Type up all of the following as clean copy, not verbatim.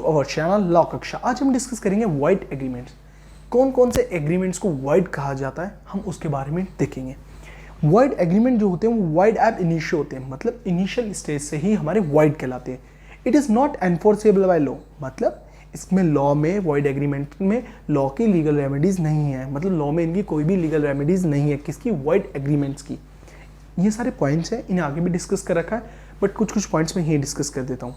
Our channel law कक्षा। आज हम डिस्कस करेंगे वाइड एग्रीमेंट्स। कौन कौन से एग्रीमेंट्स को वाइड कहा जाता है हम उसके बारे में देखेंगे। वाइड एग्रीमेंट जो होते हैं वो वाइड एब इनिशियो होते हैं, मतलब इनिशियल स्टेज से ही हमारे वाइड कहलाते हैं। It is not enforceable by law, मतलब इसमें लॉ में वाइड एग्रीमेंट में लॉ की लीगल रेमेडीज़ नहीं है, मतलब लॉ में इनकी कोई भी लीगल रेमेडीज़ नहीं है किसकी, वाइड एग्रीमेंट्स की। ये सारे पॉइंट्स हैं, इन्हें आगे भी डिस्कस कर रखा है, बट कुछ पॉइंट्स में ही डिस्कस कर देता हूँ।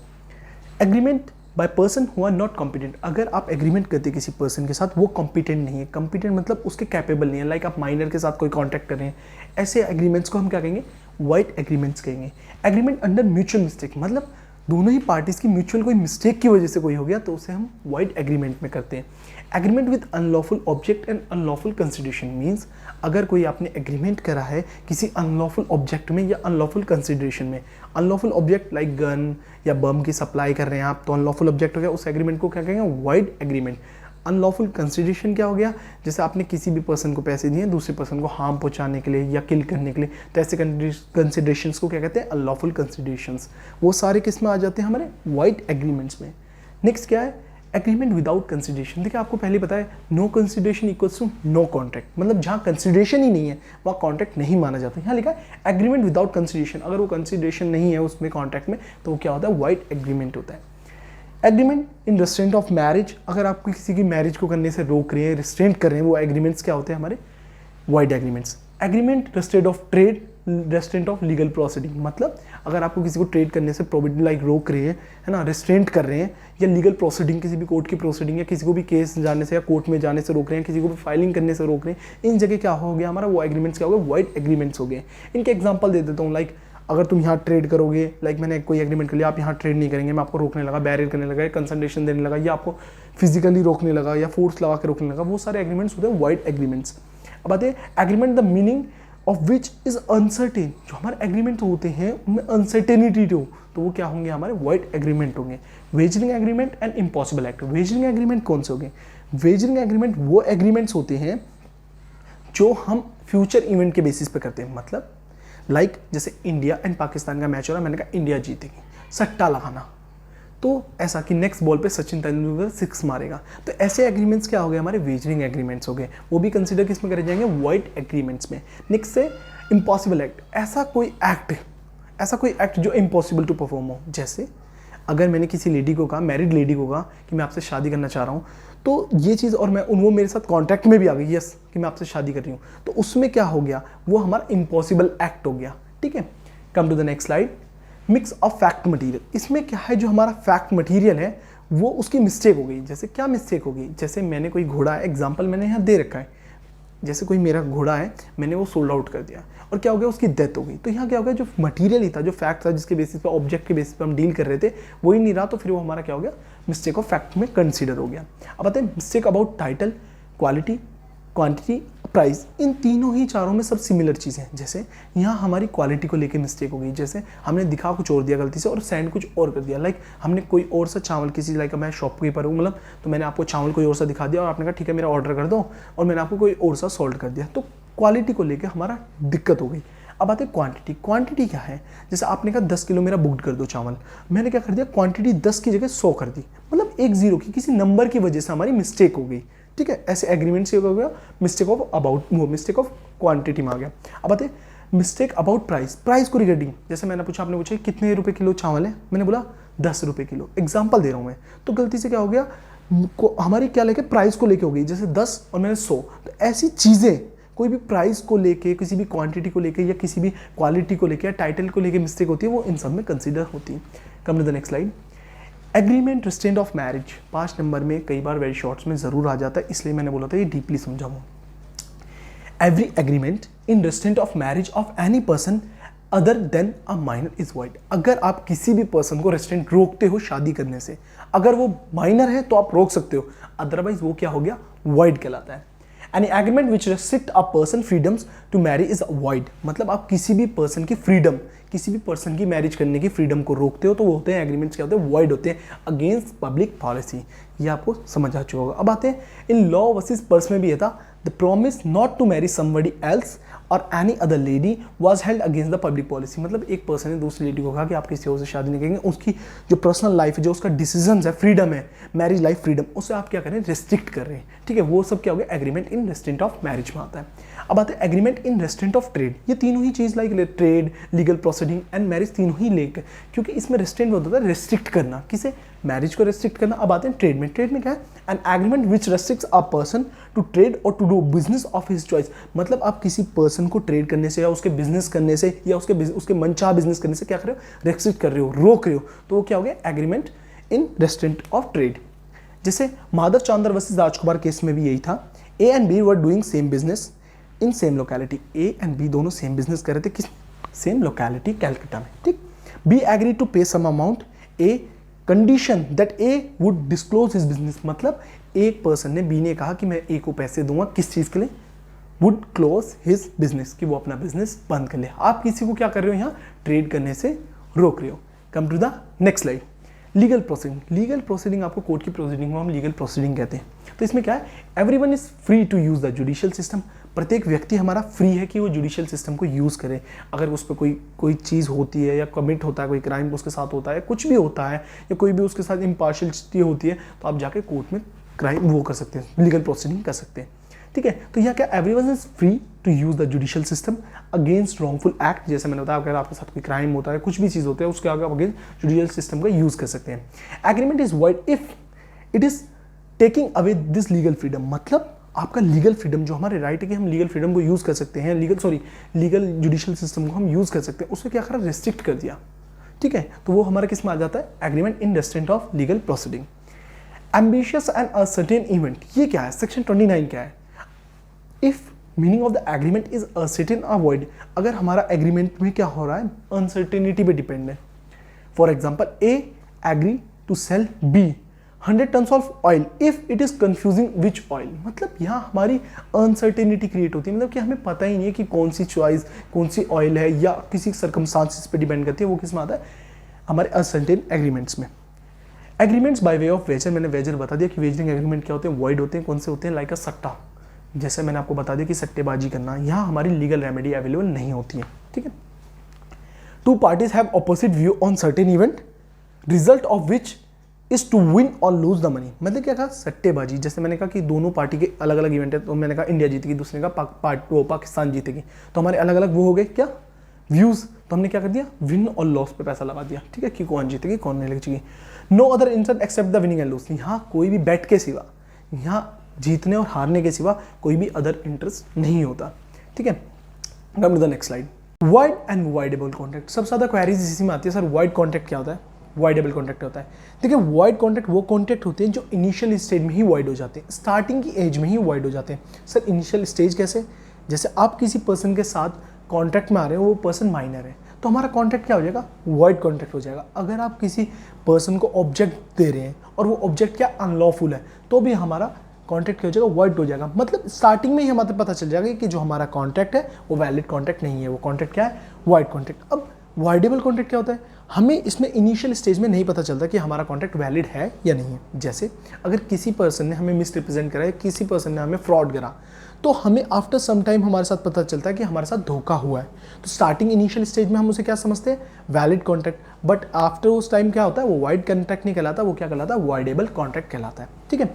Agreement by person who are not competent. अगर आप एग्रीमेंट करते किसी पर्सन के साथ वो कॉम्पिटेंट नहीं है, कॉम्पिटेंट मतलब उसके कैपेबल नहीं है, लाइक आप माइनर के साथ कोई कॉन्टैक्ट कर रहे हैं, ऐसे एग्रीमेंट्स को हम क्या कहेंगे, वाइड एग्रीमेंट्स कहेंगे। एग्रीमेंट अंडर म्यूचुअल मिस्टेक, मतलब दोनों ही पार्टीज की म्यूचुअल कोई मिस्टेक की वजह से कोई हो गया तो उसे हम वाइड एग्रीमेंट में करते हैं। Agreement with unlawful object and unlawful consideration means अगर कोई आपने एग्रीमेंट करा है किसी अनलॉफुल ऑब्जेक्ट में या अनलॉफुल कंसिडरेशन में, अनलॉफुल ऑब्जेक्ट लाइक गन या बम की सप्लाई कर रहे हैं आप तो अनलॉफुल ऑब्जेक्ट हो गया, उस एग्रीमेंट को क्या कहेंगे, वाइड एग्रीमेंट। अनलॉफुल कंसिडरेशन क्या हो गया, जैसे आपने किसी भी पर्सन को पैसे दिए दूसरे पर्सन को हार्म पहुंचाने के लिए या किल करने के लिए, तो ऐसे कंसिडरेशंस को क्या कहते हैं, अनलॉफुल कंसिडरेशंस। वो सारे किस में आ जाते हैं, हमारे वाइड एग्रीमेंट्स में। नेक्स्ट क्या है, एग्रीमेंट विदाउट कंसिडरेशन। देखिए आपको पहले पता है no consideration equals to no contract, मतलब जहाँ कंसिडरेशन ही नहीं है वहाँ कॉन्ट्रैक्ट नहीं माना जाता। यहाँ लिखा है एग्रीमेंट विदाउट कंसिडरेशन, अगर वो कंसिडरेशन नहीं है उसमें कॉन्ट्रैक्ट में तो वो क्या होता है, वाइड एग्रीमेंट होता है। Agreement in restraint of marriage, अगर आप किसी की मैरिज को करने से रोक रहे हैं, रिस्ट्रेंट कर रहे हैं, वो एग्रीमेंट्स क्या होते हैं, हमारे void agreements. Agreement restaurant of trade, restaurant of legal proceeding, मतलब अगर आपको किसी को ट्रेड करने से प्रोविजन लाइक रोक रहे हैं, है ना, रेस्ट्रेंट कर रहे हैं, या लीगल प्रोसीडिंग किसी भी कोर्ट की प्रोसीडिंग या किसी को भी केस जाने से या कोर्ट में जाने से रोक रहे हैं, किसी को भी फाइलिंग करने से रोक रहे हैं, इन जगह क्या हो गया हमारा, वो एग्रीमेंट्स क्या हो गए, वाइड एग्रीमेंट्स हो गए। इनके एग्जाम्पल दे देता हूँ, लाइक अगर तुम यहाँ ट्रेड करोगे, लाइक मैंने कोई एग्रीमेंट कर लिया, आप यहाँ ट्रेड नहीं करेंगे, मैं आपको रोकने लगा, बैरियर करने लगा, कंसल्टेशन देने लगा, या आपको फिजिकली रोकने लगा या फोर्स लगा के रोकने लगा, वो सारे एग्रीमेंट्स होते हैं वाइड एग्रीमेंट्स। अब आते हैं agreement the meaning of which is uncertain. जो हमारे एग्रीमेंट होते हैं उनमें अनसर्टेनिटी हो तो वो क्या होंगे, हमारे वाइड एग्रीमेंट होंगे। Wagering agreement and impossible act. Wagering agreement कौन से होंगे, वेजरिंग एग्रीमेंट वो एग्रीमेंट्स होते हैं जो हम फ्यूचर इवेंट के बेसिस पे करते हैं, मतलब लाइक जैसे इंडिया एंड पाकिस्तान का मैच हो रहा है, मैंने कहा इंडिया जीतेगी, सट्टा लगाना, तो ऐसा कि नेक्स्ट बॉल पे सचिन तेंदुलकर 6 मारेगा, तो ऐसे एग्रीमेंट्स क्या हो गए, हमारे वेजरिंग एग्रीमेंट्स हो गए, वो भी कंसीडर किस में करे जाएंगे, वाइड एग्रीमेंट्स में। नेक्स्ट से इम्पॉसिबल एक्ट, ऐसा कोई एक्ट जो इम्पॉसिबल टू परफॉर्म हो। जैसे अगर मैंने किसी लेडी को कहा, मैरिड लेडी को कहा कि मैं आपसे शादी करना चाह रहा हूँ, तो ये चीज़ और वो मेरे साथ कॉन्ट्रैक्ट में भी आ गई, यस कि मैं आपसे शादी कर रही हूँ, तो उसमें क्या हो गया, वो हमारा इम्पॉसिबल एक्ट हो गया। ठीक है, come to the next slide. Mix of fact material, इसमें क्या है, जो हमारा फैक्ट मटेरियल है वो उसकी मिस्टेक हो गई। जैसे क्या मिस्टेक हो गई, जैसे मैंने कोई घोड़ा है, एग्जांपल मैंने यहाँ दे रखा है, जैसे कोई मेरा घोड़ा है, मैंने वो सोल्ड आउट कर दिया और क्या हो गया, उसकी डेथ हो गई, तो यहाँ क्या हो गया, जो मटेरियल ही था, जो फैक्ट था, जिसके बेसिस पर, ऑब्जेक्ट के बेसिस पर हम डील कर रहे थे, वही नहीं रहा, तो फिर वो हमारा क्या हो गया, मिस्टेक ऑफ फैक्ट में कंसिडर हो गया। अब आते हैं mistake about title, quality, quantity, price. इन तीनों ही चारों में सब सिमिलर चीज़ें हैं। जैसे यहाँ हमारी क्वालिटी को लेके मिस्टेक हो गई, जैसे हमने दिखा कुछ और दिया गलती से और सेंड कुछ और कर दिया, लाइक हमने कोई और सा चावल किसी, लाइक मैं शॉपकीपर हूँ, मतलब तो मैंने आपको चावल कोई और सा दिखा दिया और आपने कहा ठीक है मेरा ऑर्डर कर दो, और मैंने आपको कोई और सा सोल्ड कर दिया, तो क्वालिटी को लेकर हमारा दिक्कत हो गई। अब आते हैं क्वांटिटी। क्वांटिटी क्या है, जैसे आपने कहा 10 किलो मेरा बुक कर दो चावल, मैंने क्या कर दिया, क्वांटिटी 10 की जगह 100 कर दी, मतलब एक जीरो की किसी नंबर की वजह से हमारी मिस्टेक हो गई। ठीक है, ऐसे एग्रीमेंट से हो गया मिस्टेक ऑफ अबाउट, वो मिस्टेक ऑफ क्वांटिटी में आ गया। अब आते मिस्टेक अबाउट प्राइस, प्राइस को रिगार्डिंग, जैसे मैंने पूछा, आपने पूछा कितने रुपए किलो चावल है, मैंने बोला 10 रुपये किलो, एग्जाम्पल दे रहा हूँ मैं, तो गलती से क्या हो गया, हमारी क्या लेके प्राइस को लेके हो गई, जैसे 10 और मैंने 100, तो ऐसी चीज़ें कोई भी प्राइस को लेके, किसी भी क्वांटिटी को लेके या किसी भी क्वालिटी को लेके या टाइटल को लेके मिस्टेक होती है, वो इन सब में कंसिडर होती है। Come to the next slide. Agreement restraint of marriage, 5 number में कई बार वेरी शॉर्ट्स में ज़रूर आ जाता है, इसलिए मैंने बोला था ये डीपली समझाऊँ। Every agreement in restraint of marriage of any person other than a minor is wide. अगर आप किसी भी पर्सन को रेस्ट्रेंट रोकते हो शादी करने से, अगर वो माइनर है तो आप रोक सकते हो, अदरवाइज वो क्या हो गया, वाइड कहलाता है। Any agreement which restrict a person freedoms to marry is void, मतलब आप किसी भी पर्सन की फ्रीडम, किसी भी पर्सन की मैरिज करने की फ्रीडम को रोकते हो तो वो होते हैं एग्रीमेंट्स, क्या होते हैं, वाइड होते हैं, अगेंस्ट पब्लिक पॉलिसी। ये आपको समझ आ चुका होगा। अब आते हैं इन लॉ वर्सेस पर्स में भी ये था, the promise not to marry somebody else और any other lady was held against the public policy. मतलब एक पर्सन ने दूसरी लेडी को कहा कि आप किसी और से शादी नहीं करेंगे, उसकी जो पर्सनल लाइफ है, जो उसका डिसीजन है, फ्रीडम है, मैरिज लाइफ फ्रीडम, उसे आप क्या कर रहे हैं, रिस्ट्रिक्ट कर रहे हैं। ठीक है, वो सब क्या हो गया, agreement in restraint of marriage में आता है। अब आते हैं agreement in restraint of trade. ये तीनों ही चीज़ like trade, legal proceeding and marriage, तीनों ही लेकर, क्योंकि इसमें रेस्ट्रेंट होता है रिस्ट्रिक्ट करना, किसे, मैरिज को रिस्ट्रिक्ट करना। अब आते हैं ट्रेड में। ट्रेड में क्या है, an agreement which restricts a person to trade और to do business of his choice. मतलब आप किसी पर्सन को ट्रेड करने से या उसके बिजनेस करने से या उसके मनचाहा बिजनेस करने से क्या कर रहे हो, रेस्ट्रिक्ट कर रहे हो, रोक रहे हो, तो वो क्या हो गया, agreement in restraint of trade. जैसे माधव चांदर वर्सेस राजकुमार केस में भी यही था। A and B were doing same business in same locality. A and B दोनों सेम बिजनेस कर रहे थे, किस, सेम लोकेलिटी कैलकाटा में। ठीक, B agree to pay some amount, a condition that A would disclose his business. मतलब एक person ने, बी ने कहा कि मैं ए को पैसे दूंगा, किस चीज़ के लिए, वुड क्लोज हिज बिजनेस, कि वो अपना बिजनेस बंद कर ले। आप किसी को क्या कर रहे हो, यहाँ ट्रेड करने से रोक रहे हो। Come to the next slide, legal proceeding. Legal proceeding आपको कोर्ट की प्रोसीडिंग को हम लीगल प्रोसीडिंग कहते हैं। तो इसमें क्या है, everyone is free to use the judicial system. प्रत्येक व्यक्ति हमारा फ्री है कि वो जुडिशियल सिस्टम को यूज़ करे। अगर उस पर कोई चीज़ होती है या कमिट होता है, कोई क्राइम उसके साथ होता है, कुछ भी होता है, या कोई भी उसके साथ इम्पार्शियलिटी होती है, तो आप जाके कोर्ट में क्राइम वो कर सकते हैं, लीगल प्रोसीडिंग कर सकते हैं। ठीक है, तो यहाँ क्या, everyone is free to use the judicial system against wrongful act. जैसे मैंने बताया, अगर आपके साथ कोई क्राइम होता है, कुछ भी चीज़ होती है, उसके आगे आप अगेंस्ट जुडिशियल सिस्टम का यूज़ कर सकते हैं। Agreement is wide if it is taking away this legal freedom. मतलब आपका लीगल फ्रीडम, जो हमारे राइट है कि हम लीगल फ्रीडम को यूज़ कर सकते हैं, लीगल जुडिशियल सिस्टम को हम यूज़ कर सकते हैं, उससे क्या करा, रेस्ट्रिक्ट कर दिया। ठीक है, तो वो हमारा किस में आ जाता है, agreement in restraint of legal proceeding. Ambitious and ascertain event, ये क्या है, सेक्शन 29 क्या है, if meaning of the agreement is ascertain और वॉइड। अगर हमारा एग्रीमेंट में क्या हो रहा है, अनसर्टेनिटी पे डिपेंड है। For example, A agree to sell B 100 tons of oil if it is confusing which oil. मतलब यहाँ हमारी अनसर्टेनिटी क्रिएट होती है, मतलब कि हमें पता ही नहीं है कि कौन सी चॉइस, कौन सी ऑयल है, या किसी सर्कमस्टांसेस पे डिपेंड करती है, वो किस में आता है, हमारे अनसर्टेन एग्रीमेंट्स में। Agreements by way of wager, मैंने वेजर बता दिया कि वेजरिंग एग्रीमेंट क्या होते हैं, वॉइड होते हैं। कौन से होते हैं, लाइक अ सट्टा, जैसे मैंने आपको बता दिया कि सट्टेबाजी करना, यहाँ हमारी लीगल रेमेडी अवेलेबल नहीं होती है। ठीक है, two parties have opposite view on certain event result of which is to win और लूज द मनी। मतलब क्या कहा, सट्टेबाजी। जैसे मैंने कहा कि दोनों पार्टी के अलग अलग इवेंट है, तो मैंने कहा इंडिया जीतेगी, दूसरे का पाकिस्तान जीतेगी, तो हमारे अलग अलग वो हो गए क्या, व्यूज। तो हमने क्या कर दिया, विन और लॉस पे पैसा लगा दिया। ठीक है, कि कौन जीतेगी कौन नहीं जीतेगी। No other interest except the winning and lose. यहाँ कोई भी बैट के सिवा, यहाँ जीतने और हारने के सिवा कोई भी अदर इंटरेस्ट नहीं होता। ठीक है, come to the next slide, void and voidable contract. सबसे ज़्यादा क्वेरीज इसी में आती है, सर वाइड कॉन्ट्रैक्ट क्या होता है, वाइडेबल कॉन्ट्रैक्ट होता है। देखिए, वाइड कॉन्ट्रैक्ट वो कॉन्ट्रैक्ट होते हैं जो इनिशियल स्टेज में ही वाइड हो जाते हैं, स्टार्टिंग की एज में ही वाइड हो जाते हैं। सर इनिशियल स्टेज कैसे, जैसे आप किसी पर्सन के साथ कॉन्ट्रैक्ट में आ रहे हो, वो पर्सन माइनर है, तो हमारा कॉन्ट्रैक्ट क्या हो जाएगा, वाइड कॉन्ट्रैक्ट हो जाएगा। अगर आप किसी पर्सन को ऑब्जेक्ट दे रहे हैं और वो ऑब्जेक्ट क्या अनलॉफुल है, तो भी हमारा कॉन्ट्रैक्ट क्या हो जाएगा, वाइड हो जाएगा। मतलब स्टार्टिंग में ही हमारे पता चल जाएगा कि जो हमारा कॉन्ट्रैक्ट है वो वैलिड कॉन्ट्रैक्ट नहीं है, वो कॉन्ट्रैक्ट क्या है, वाइड कॉन्ट्रैक्ट। अब वाइडेबल कॉन्ट्रैक्ट क्या होता है, हमें इसमें इनिशियल स्टेज में नहीं पता चलता कि हमारा कॉन्ट्रैक्ट वैलिड है या नहीं है। जैसे अगर किसी पर्सन ने हमें मिसरिप्रेजेंट करा या किसी पर्सन ने हमें फ्रॉड करा, तो हमें आफ्टर सम टाइम हमारे साथ पता चलता है कि हमारे साथ धोखा हुआ है। तो स्टार्टिंग इनिशियल स्टेज में हम उसे क्या समझते हैं, वैलिड कॉन्ट्रैक्ट, बट आफ्टर उस टाइम क्या होता है, वो वाइड कॉन्ट्रैक्ट नहीं कहलाता, वो क्या कहलाता है, वाइडेबल कॉन्ट्रैक्ट कहलाता है। ठीक है,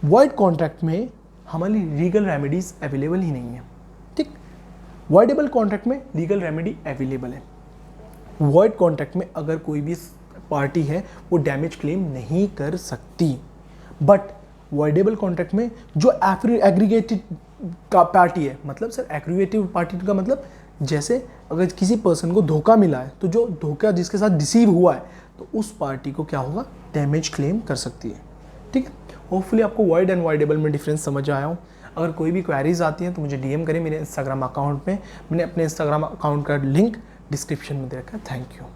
वाइड कॉन्ट्रैक्ट में हमारी लीगल रेमेडीज अवेलेबल ही नहीं है। ठीक, वाइडेबल कॉन्ट्रैक्ट में लीगल रेमेडी अवेलेबल है। वॉइड कॉन्ट्रैक्ट में अगर कोई भी पार्टी है वो डैमेज क्लेम नहीं कर सकती, बट वॉइडेबल कॉन्ट्रैक्ट में जो एग्रीगेटेड का पार्टी है, मतलब सर एग्रीगेटिव पार्टी का मतलब जैसे अगर किसी पर्सन को धोखा मिला है, तो जो धोखा जिसके साथ डिसीव हुआ है, तो उस पार्टी को क्या होगा, डैमेज क्लेम कर सकती है। ठीक है, होपफुली आपको वाइड एंड वाइडेबल में डिफरेंस समझ आया हो। अगर कोई भी क्वेरीज आती हैं तो मुझे डीएम करें मेरे इंस्टाग्राम अकाउंट में, मैंने अपने इंस्टाग्राम अकाउंट का लिंक डिस्क्रिप्शन में दे रखा है। Thank you.